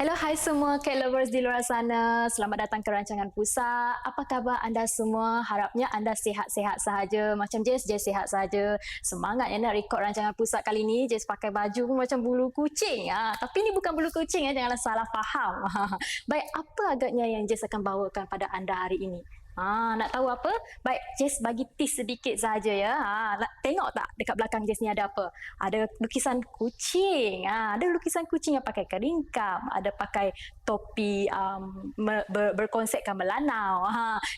Hello, hai semua cat lovers di luar sana. Selamat datang ke rancangan Pusak. Apa khabar anda semua? Harapnya anda sihat-sihat sahaja. Macam Jess sihat sahaja. Semangat ya nak rekod rancangan Pusak kali ni. Jess pakai baju pun macam bulu kucing. Tapi ni bukan bulu kucing, janganlah salah faham. Baik, apa agaknya yang Jess akan bawakan pada anda hari ini? Nak tahu apa? Baik, Jess bagi tease sedikit saja ya. Nak tengok tak dekat belakang Jess ni ada apa? Ada lukisan kucing. Ada lukisan kucing yang pakai keringkam, ada pakai topi berkonsepkan melanau.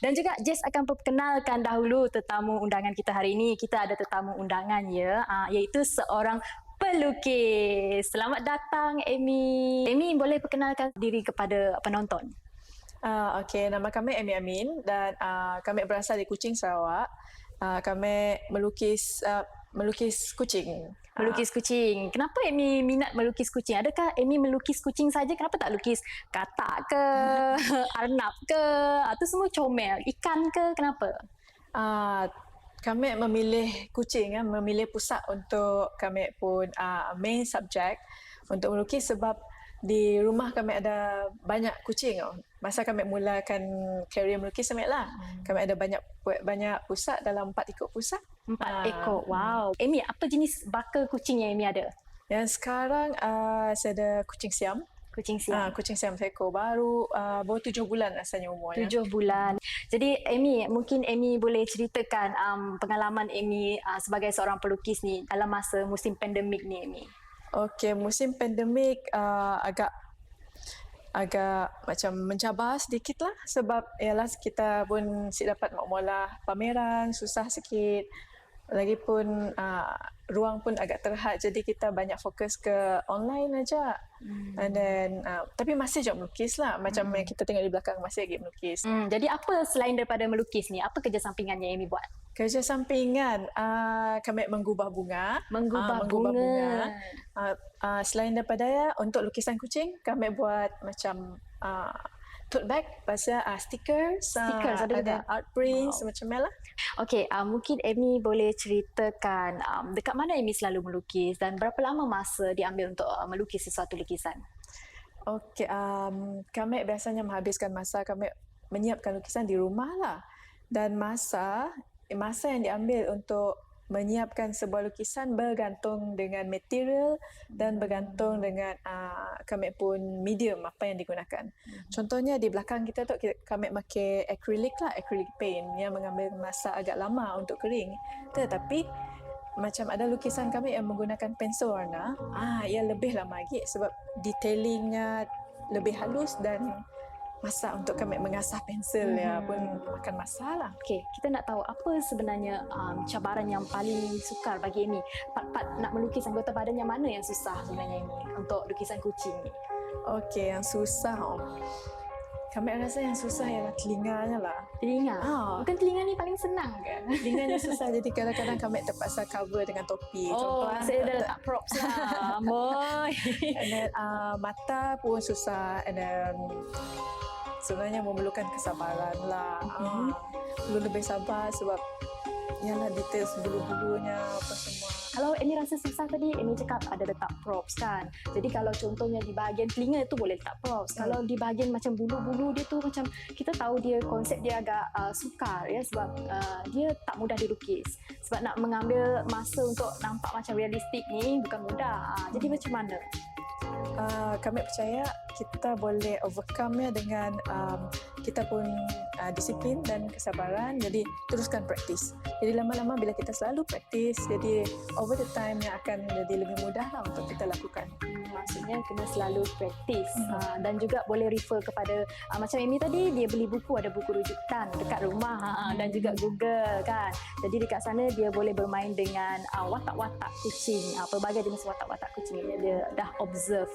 Dan juga Jess akan perkenalkan dahulu tetamu undangan kita hari ini. Kita ada tetamu undangan ya, iaitu seorang pelukis. Selamat datang Amy. Amy, boleh perkenalkan diri kepada penonton? Okey, nama kami Amy Amin dan kami berasal dari Kuching, Sarawak. Kami melukis kucing. Melukis kucing. Kenapa Amy minat melukis kucing? Adakah Amy melukis kucing saja? Kenapa tak lukis katak ke, arnab ke, atau semua comel, ikan ke? Kenapa? Kami memilih kucing, memilih pusat untuk kami pun main subject untuk melukis sebab di rumah kami ada banyak kucing. Masa kami mulakan career melukis kami lah. Kami ada banyak pusat, dalam 4 ekor pusat. 4 ekor. Wow. Amy, apa jenis baka kucing yang Amy ada? Yang sekarang saya ada kucing Siam. Kucing Siam. Kucing Siam seekor baru 7 bulan rasanya umurnya. 7 bulan. Jadi Amy, mungkin Amy boleh ceritakan pengalaman Amy sebagai seorang pelukis ni dalam masa musim pandemik ni, Amy. Okey, musim pandemik agak macam mencabar sedikit lah sebab ialah kita pun dapat mula pameran, susah sikit. Lagipun ruang pun agak terhad, jadi kita banyak fokus ke online aja. And then tapi masih je melukis lah, macam yang kita tengok di belakang, masih lagi melukis. Jadi apa selain daripada melukis ni, apa kerja sampingan yang Amy buat? Kerja sampingan, kami menggubah bunga. Mengubah bunga. Selain daripada untuk lukisan kucing, kami buat macam tote bag, pasal stickers, Stickers ada juga? art prints, macam lah. Okey, mungkin Amy boleh ceritakan dekat mana Amy selalu melukis dan berapa lama masa diambil untuk melukis sesuatu lukisan? Okey, kami biasanya menghabiskan masa kami menyiapkan lukisan di rumah lah. Dan masa yang diambil untuk menyiapkan sebuah lukisan bergantung dengan material dan bergantung dengan kami pun medium apa yang digunakan. Contohnya di belakang kita tu kami pakai acrylic paint yang mengambil masa agak lama untuk kering. Tetapi macam ada lukisan kami yang menggunakan pensel warna, ia lebih lama lagi sebab detailingnya lebih halus dan masa untuk kami mengasah pensel pun makan masa lah. Okey, kita nak tahu apa sebenarnya cabaran yang paling sukar bagi Amy. Part-part nak melukis anggota badan yang mana yang susah sebenarnya Amy untuk lukisan kucing ni? Okey, yang susah kami rasa yang susah ialah telinganya lah. Telinga? Bukan telinga ni paling senang ke? Telinganya susah, jadi kadang-kadang kami terpaksa cover dengan topi. Saya dah letak props lah. Boy. And then mata pun susah. And then sebenarnya memerlukan kesabaran lah. Perlu lebih sabar sebab ialah detail bulu-bulunya apa semua. Kalau Amy rasa susah tadi, Amy cakap ada letak props kan. Jadi kalau contohnya di bahagian telinga tu boleh letak props. Kalau di bahagian macam bulu-bulu dia tu macam kita tahu dia konsep dia agak sukar ya sebab dia tak mudah dilukis. Sebab nak mengambil masa untuk nampak macam realistik ni bukan mudah. Jadi macam mana? Kami percaya kita boleh overcome-nya dengan kita pun disiplin dan kesabaran. Jadi teruskan praktis. Jadi lama-lama bila kita selalu praktis, jadi over the time yang akan jadi lebih mudah lah untuk kita lakukan. Maksudnya kena selalu praktis. Dan juga boleh refer kepada macam Amy tadi, dia beli buku, ada buku rujukan dekat rumah dan juga Google kan. Jadi dekat sana dia boleh bermain dengan watak-watak kucing, pelbagai jenis watak-watak kucing dia dah observe.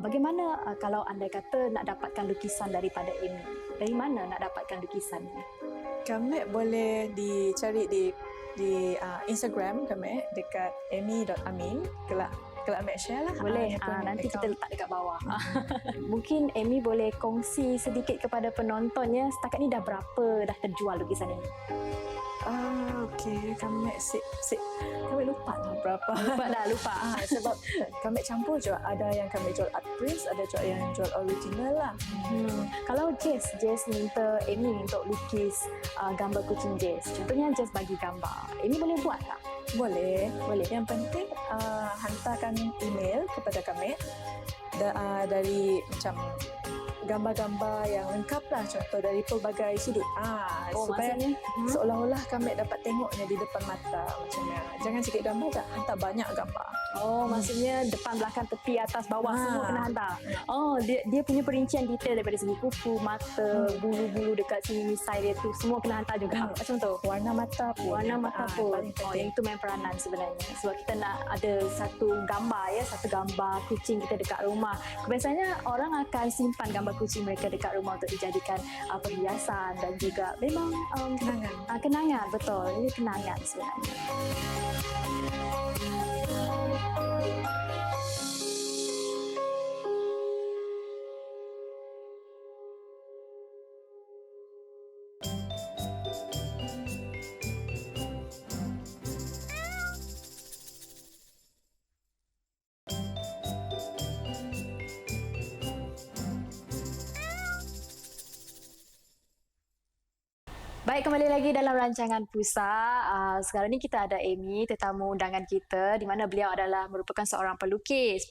Bagaimana kalau anda kata nak dapatkan lukisan daripada Amy? Dari mana nak dapatkan lukisan ni? Kami boleh dicari di Instagram kami dekat amy.amin. Kelab Mek share lah. Boleh, Dia pun nanti kita account. letak dekat bawah. Mungkin Amy boleh kongsi sedikit kepada penontonnya setakat ni dah berapa dah terjual lukisan ini? Okey, kami kami lupa lah berapa. Lupa. Sebab kami campur jual. Ada yang kami jual art prints, ada juga yang jual original lah. Kalau Jess minta Amy untuk lukis gambar kucing Jess. Contohnya Jess bagi gambar. Amy boleh buat tak? Boleh. Boleh. Yang penting hantarkan email kepada kami dari macam gambar-gambar yang lengkap lah, contoh dari pelbagai sudut. Supaya maksudnya? seolah-olah kami dapat tengoknya di depan mata macamnya. Jangan sikit gambar tak, hantar banyak gambar. Maksudnya depan, belakang, tepi, atas, bawah semua kena hantar. Dia punya perincian detail daripada segi kuku, mata, bulu-bulu dekat sini, misai dia tu semua kena hantar juga. Macam tu. Warna mata pun. Warna mata pun. Paling penting. Yang itu main peranan sebenarnya. Sebab kita nak ada satu gambar kucing kita dekat rumah. Kebiasaannya orang akan simpan gambar kucing mereka dekat rumah untuk dijadikan perhiasan dan juga memang Kenangan. Kenangan, betul. Ini kenangan sebenarnya. Baik, kembali lagi dalam rancangan Pusat. Sekarang ni kita ada Amy, tetamu undangan kita, di mana beliau adalah merupakan seorang pelukis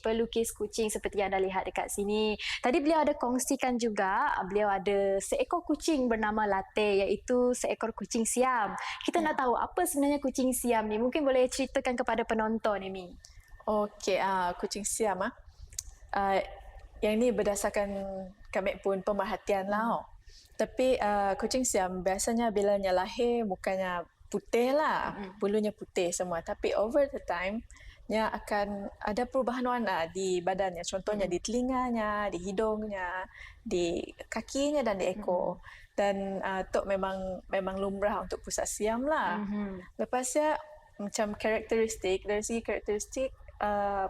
kucing seperti yang anda lihat dekat sini. Tadi beliau ada kongsikan juga, beliau ada seekor kucing bernama Latte, iaitu seekor kucing Siam. Kita nak tahu apa sebenarnya kucing Siam ni. Mungkin boleh ceritakan kepada penonton, Amy. Okey, kucing Siam yang ni berdasarkan kami pun pemerhatian lah. Tapi kucing Siam biasanya bilanya lahir mukanya putih lah, bulunya putih semua. Tapi over the time, nya akan ada perubahan warna di badannya. Contohnya di telinganya, di hidungnya, di kakinya dan di ekor. Dan tu memang lumrah untuk pusat Siam lah. Lepasnya macam karakteristik, dari segi karakteristik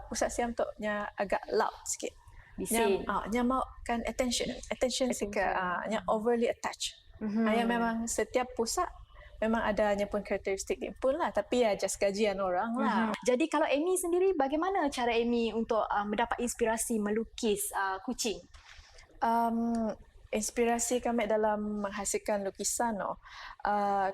pusat Siam tu nya agak loud sikit. Bising. Nya maukan attention seeker, nya overly attached. Yang memang setiap pusat memang adanya pun karakteristik dia pun lah, tapi ya just kajian orang lah. Jadi kalau Amy sendiri, bagaimana cara Amy untuk mendapat inspirasi melukis kucing? Inspirasi kami dalam menghasilkan lukisan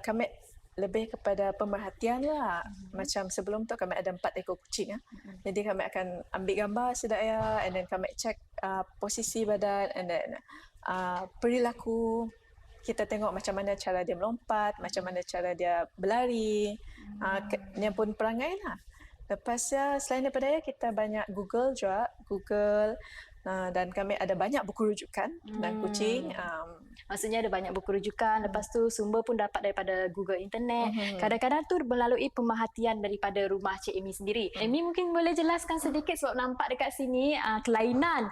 kami lebih kepada pemerhatian lah. Macam sebelum tu kami ada 4 ekor kucing. Jadi kami akan ambil gambar sedaya, and then kami check posisi badan, and then perilaku. Kita tengok macam mana cara dia melompat, macam mana cara dia berlari, dia pun perangai lah. Lepasnya selain daripada kita banyak Google juga, dan kami ada banyak buku rujukan dan kucing. Maksudnya ada banyak buku rujukan, lepas tu sumber pun dapat daripada Google Internet. Kadang-kadang tu melalui pemerhatian daripada rumah Cik Amy sendiri. Amy mungkin boleh jelaskan sedikit sebab nampak dekat sini kelainan.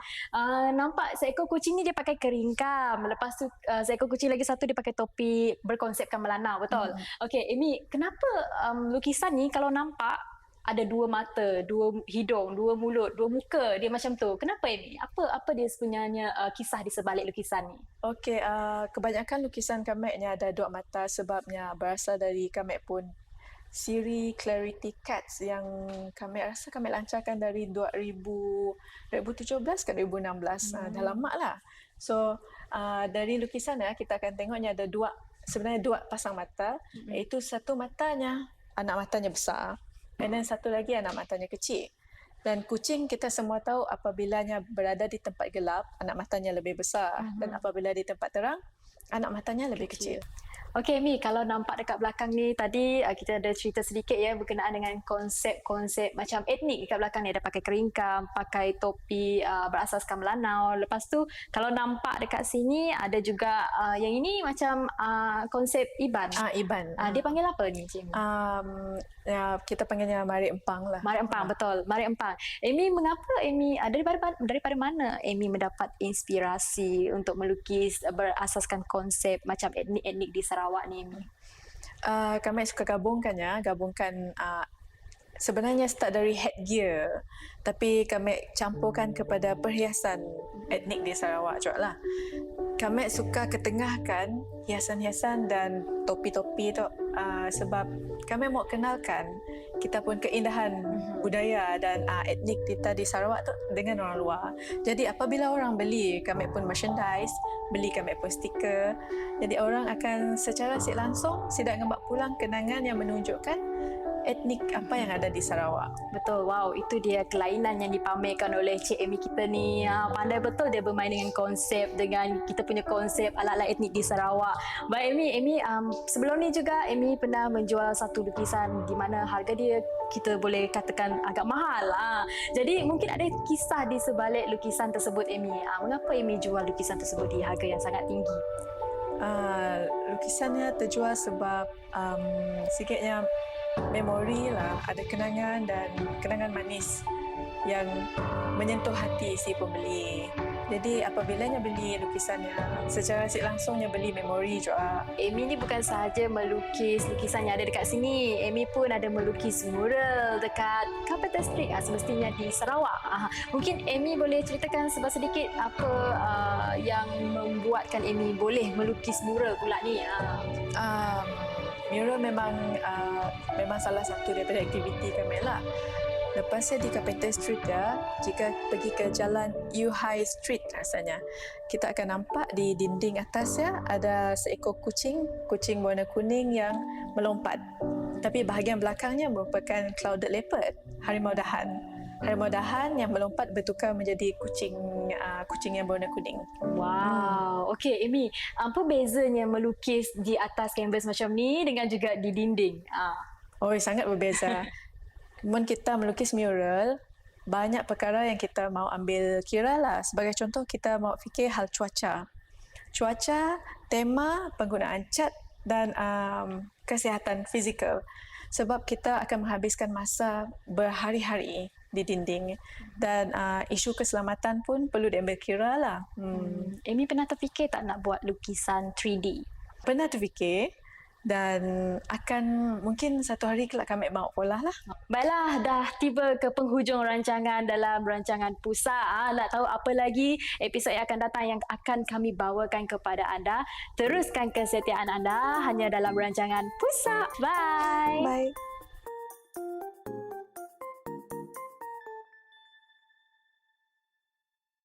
Nampak seekor kucing ni dia pakai keringkam. Lepas tu seekor kucing lagi satu dia pakai topi berkonsepkan melanau, betul? Okey, Amy, kenapa lukisan ni kalau nampak ada 2 mata, 2 hidung, 2 mulut, 2 muka, dia macam tu. Kenapa ini? Apa dia sebenarnya kisah di sebalik lukisan ni? Okey, kebanyakan lukisan kami ni ada 2 mata sebabnya berasal dari kami pun siri Clarity Cats yang kami rasa kami lancarkan dari 2017 ke 2016. Dah lama lah. So, dari lukisan kita akan tengoknya ada sebenarnya 2 pasang mata, iaitu satu matanya, anak matanya besar. And then satu lagi anak matanya kecil. Dan kucing kita semua tahu apabila berada di tempat gelap, anak matanya lebih besar. Dan apabila di tempat terang, anak matanya lebih kecil. Okey, Mi, kalau nampak dekat belakang ni tadi kita ada cerita sedikit ya berkenaan dengan konsep-konsep macam etnik dekat belakang ni. Ada pakai keringkam, pakai topi berasaskan Melanau. Lepas tu kalau nampak dekat sini ada juga yang ini macam konsep Iban. Iban. Dia panggil apa ni, Cik Mi? Kita panggilnya Mari Empang lah. Mari Empang, betul. Mari Empang. Amy, mengapa Amy, daripada mana Amy mendapat inspirasi untuk melukis berasaskan konsep macam etnik-etnik di Sarawak ni, Amy? Kami suka gabungkan Sebenarnya start dari headgear, tapi kami campurkan kepada perhiasan etnik di Sarawak juga lah. Kami suka ketengahkan hiasan-hiasan dan topi-topi tu sebab kami mau kenalkan kita pun keindahan budaya dan etnik kita di Sarawak tu dengan orang luar. Jadi apabila orang beli kami pun merchandise, beli kami pun stiker, jadi orang akan secara langsung sidak ngembak pulang kenangan yang menunjukkan etnik apa yang ada di Sarawak. Betul, wow, itu dia kelainan yang dipamerkan oleh Cik Amy kita ni. Pandai betul dia bermain dengan konsep, dengan kita punya konsep ala-ala etnik di Sarawak. Baik Amy, sebelum ni juga Amy pernah menjual satu lukisan di mana harga dia kita boleh katakan agak mahal. Jadi mungkin ada kisah di sebalik lukisan tersebut Amy. Mengapa Amy jual lukisan tersebut di harga yang sangat tinggi? Lukisannya terjual sebab sikitnya memori lah, ada kenangan dan kenangan manis yang menyentuh hati si pembeli. Jadi apabila beli lukisannya, secara langsungnya beli memori juga. Amy ni bukan sahaja melukis lukisan yang ada dekat sini. Amy pun ada melukis mural dekat Capital Street semestinya di Sarawak. Mungkin Amy boleh ceritakan sedikit apa yang membuatkan Amy boleh melukis mural pula ni. Mural memang salah satu daripada aktiviti kami lah. Lepasnya di Capital Street jika pergi ke jalan U High Street rasanya, kita akan nampak di dinding atasnya ada seekor kucing warna kuning yang melompat. Tapi bahagian belakangnya merupakan clouded leopard, harimau dahan. Harimau dahan yang melompat bertukar menjadi kucing yang berwarna kuning. Wow. Okey, Amy, apa bezanya melukis di atas kanvas macam ni dengan juga di dinding? Sangat berbeza. Kemudian kita melukis mural, banyak perkara yang kita mahu ambil kira lah. Sebagai contoh, kita mahu fikir hal cuaca. Cuaca, tema, penggunaan cat dan kesihatan fizikal. Sebab kita akan menghabiskan masa berhari-hari di dinding dan isu keselamatan pun perlu diambil kira lah. Amy pernah terfikir tak nak buat lukisan 3D? Pernah terfikir dan akan mungkin satu hari kelak kami bawa pola lah. Baiklah, dah tiba ke penghujung rancangan dalam rancangan Pusat. Nak tahu apa lagi episod yang akan datang yang akan kami bawakan kepada anda? Teruskan kesetiaan anda hanya dalam rancangan Pusat. Bye! Bye!